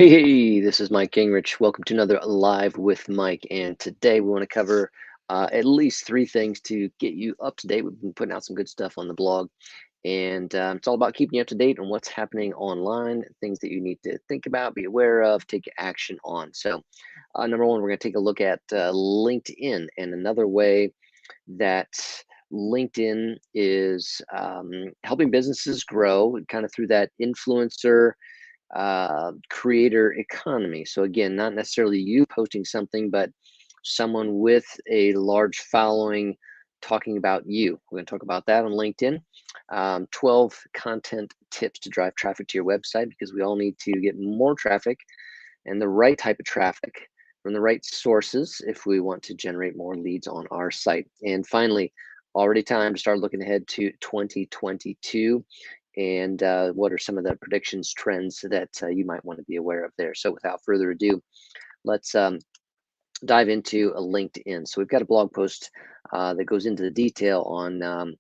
Hey, this is Mike Gingrich. Welcome to another Live with Mike. And today we want to cover at least three things to get you up to date. We've been putting out some good stuff on the blog, and it's all about keeping you up to date on what's happening online, things that you need to think about, be aware of, take action on. So, number one, we're going to take a look at LinkedIn and another way that LinkedIn is helping businesses grow kind of through that influencer creator economy. So again, not necessarily you posting something, but someone with a large following talking about you. We're going to talk about that on LinkedIn. 12 content tips to drive traffic to your website because we all need to get more traffic and the right type of traffic from the right sources if we want to generate more leads on our site. And finally, already time to start looking ahead to 2022 and what are some of the predictions trends that you might want to be aware of there. So without further ado, let's dive into a LinkedIn. So we've got a blog post that goes into the detail on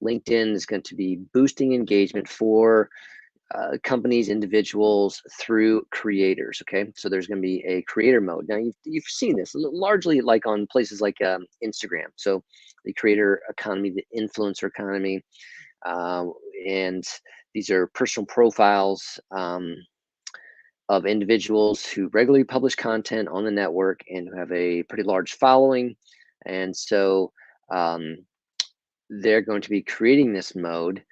LinkedIn is going to be boosting engagement for companies, individuals through creators. Okay, so there's going to be a creator mode. Now you've seen this largely like on places like Instagram. So the creator economy, the influencer economy, uh, and these are personal profiles of individuals who regularly publish content on the network and who have a pretty large following. And so um, they're going to be creating this mode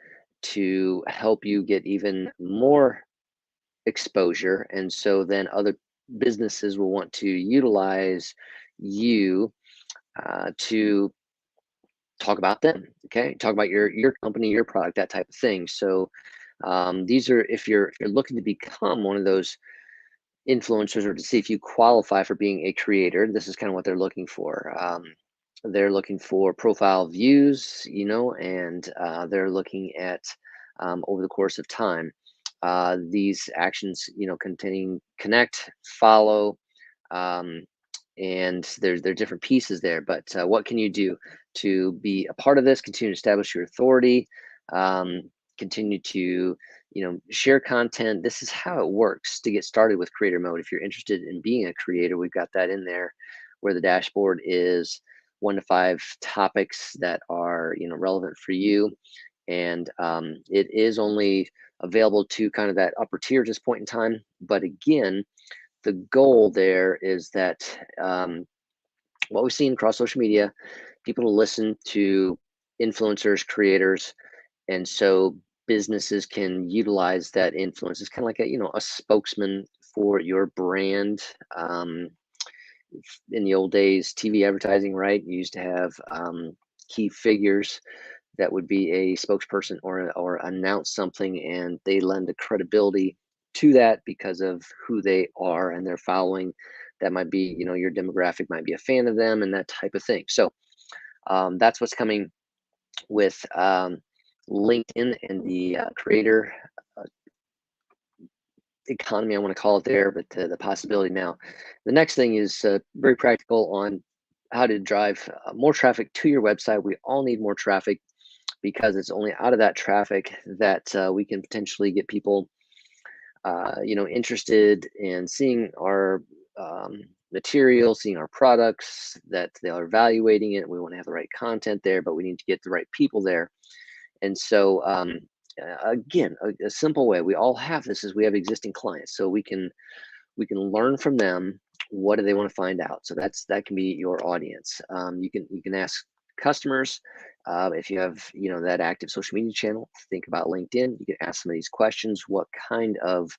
to help you get even more exposure. And so then other businesses will want to utilize you to talk about them. Okay, talk about your company, your product, that type of thing. So these are if you're looking to become one of those influencers or to see if you qualify for being a creator, this is kind of what they're looking for. They're looking for profile views, and they're looking at over the course of time these actions, containing connect, follow, um, and there are different pieces there. But what can you do to be a part of this? Continue to establish your authority. Um, Continue to share content. This is how it works to get started with creator mode. If you're interested in being a creator, we've got that in there, where the dashboard is 1 to 5 topics that are relevant for you, and it is only available to kind of that upper tier at this point in time. But again, the goal there is that what we've seen across social media, people listen to influencers, creators, and so businesses can utilize that influence. It's kind of like a spokesman for your brand. In the old days, TV advertising, right? You used to have key figures that would be a spokesperson or announce something, and they lend a credibility to that because of who they are and their following. That might be, your demographic might be a fan of them and that type of thing. So that's what's coming with LinkedIn and the creator economy, I want to call it there, but the possibility now. The next thing is very practical on how to drive more traffic to your website. We all need more traffic because it's only out of that traffic that we can potentially get people, interested in seeing our material, seeing our products, that they are evaluating it. We want to have the right content there, but we need to get the right people there. And so, again, a simple way we all have this is we have existing clients, so we can learn from them. What do they want to find out? So that can be your audience. You can ask customers if you have that active social media channel. Think about LinkedIn. You can ask some of these questions. What kind of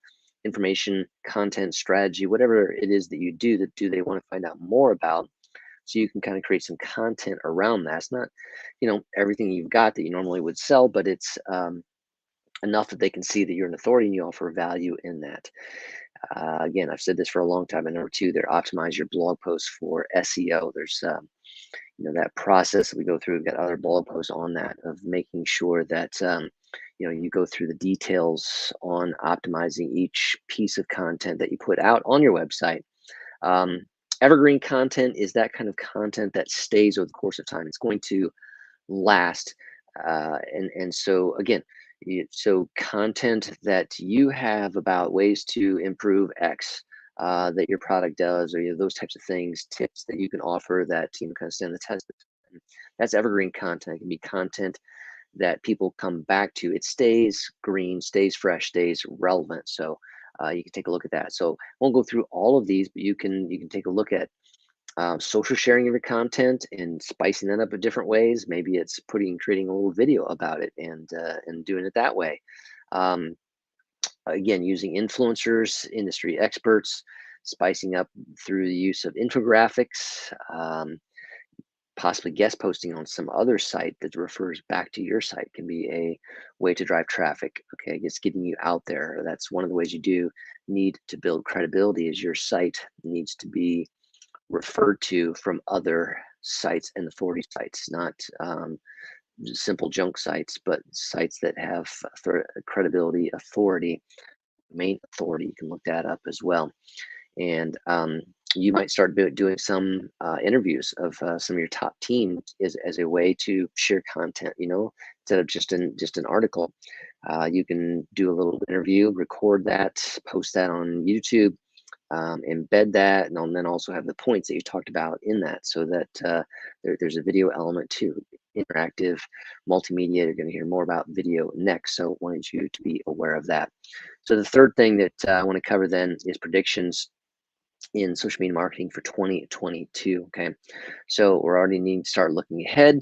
information, content, strategy, whatever it is that you do, that do they want to find out more about? So you can kind of create some content around that. It's not everything you've got that you normally would sell, but it's enough that they can see that you're an authority and you offer value in that. Again, I've said this for a long time. And number two, they're optimize your blog posts for SEO. There's that process that we go through. We've got other blog posts on that of making sure that you go through the details on optimizing each piece of content that you put out on your website. Um, Evergreen content is that kind of content that stays over the course of time. It's going to last, and so again, So content that you have about ways to improve X, that your product does, or those types of things, tips that you can offer that kind of stand the test of time. That's evergreen content. It can be content that people come back to. It stays green, stays fresh, stays relevant. So you can take a look at that. So I won't go through all of these, but you can take a look at social sharing of your content and spicing that up in different ways. Maybe it's creating a little video about it and doing it that way. Um, Again, using influencers, industry experts, spicing up through the use of infographics, possibly guest posting on some other site that refers back to your site can be a way to drive traffic. Okay, just getting you out there. That's one of the ways you do need to build credibility. Is your site needs to be referred to from other sites and authority sites, not simple junk sites, but sites that have credibility, authority, main authority. You can look that up as well. And you might start doing some interviews of some of your top teams as a way to share content. Instead of just an article, you can do a little interview, record that, post that on YouTube, embed that, and then also have the points that you talked about in that, so that there's a video element too. Interactive, multimedia. You're going to hear more about video next, so I wanted you to be aware of that. So the third thing that I want to cover then is predictions in social media marketing for 2022. Okay, so we're already needing to start looking ahead,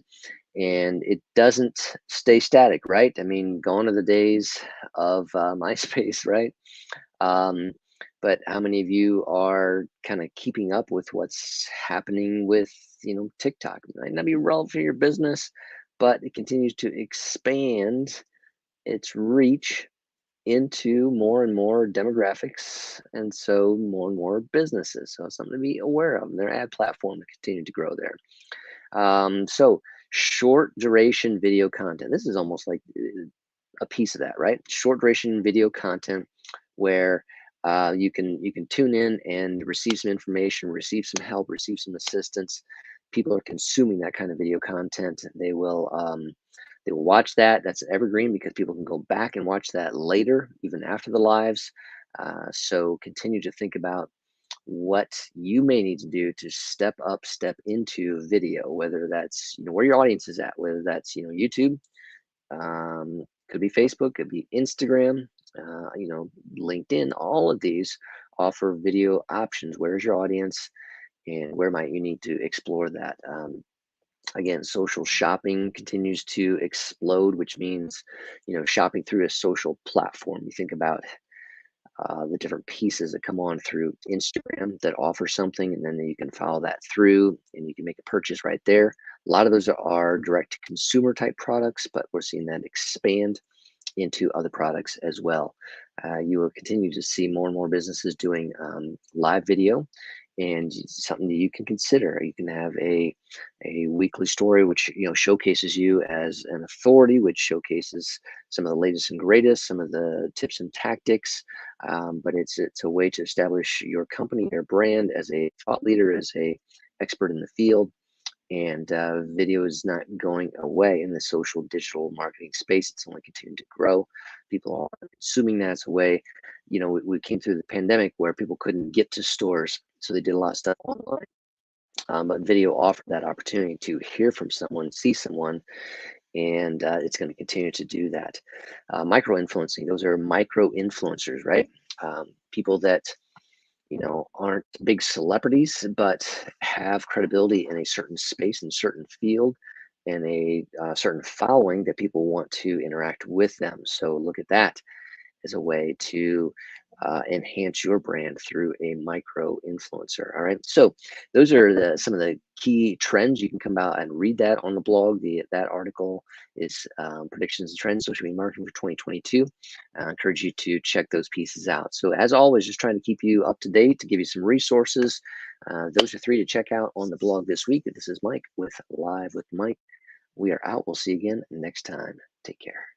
and it doesn't stay static, right? I mean, gone are the days of MySpace, right? Um, but how many of you are kind of keeping up with what's happening with, TikTok? It might not be relevant for your business, but it continues to expand its reach into more and more demographics, and so more and more businesses. So something to be aware of. And their ad platform to continue to grow there. So short duration video content. This is almost like a piece of that, right? Short duration video content where you can tune in and receive some information, receive some help, receive some assistance. People are consuming that kind of video content. They will watch that. That's evergreen because people can go back and watch that later, even after the lives. So continue to think about what you may need to do to step up, step into video, whether that's where your audience is at, whether that's YouTube, could be Facebook, could be Instagram, LinkedIn. All of these offer video options. Where's your audience, and where might you need to explore that? Again, social shopping continues to explode, which means shopping through a social platform. You think about the different pieces that come on through Instagram that offer something, and then you can follow that through and you can make a purchase right there. A lot of those are direct to consumer type products, but we're seeing that expand into other products as well. You will continue to see more and more businesses doing live video, and it's something that you can consider. You can have a weekly story which showcases you as an authority, which showcases some of the latest and greatest, some of the tips and tactics. But it's a way to establish your company, your brand as a thought leader, as a expert in the field. And video is not going away in the social digital marketing space. It's only continuing to grow. People are consuming that as a way. We came through the pandemic where people couldn't get to stores, so they did a lot of stuff online. But video offered that opportunity to hear from someone, see someone, and it's going to continue to do that. Micro influencing, those are micro influencers, right? People that aren't big celebrities, but have credibility in a certain space and certain field, and a certain following that people want to interact with them. So look at that as a way to enhance your brand through a micro influencer. All right. So those are some of the key trends. You can come out and read that on the blog. That article is predictions and trends, social media marketing for 2022. I encourage you to check those pieces out. So as always, just trying to keep you up to date, to give you some resources. Those are 3 to check out on the blog this week. This is Mike with Live with Mike. We are out. We'll see you again next time. Take care.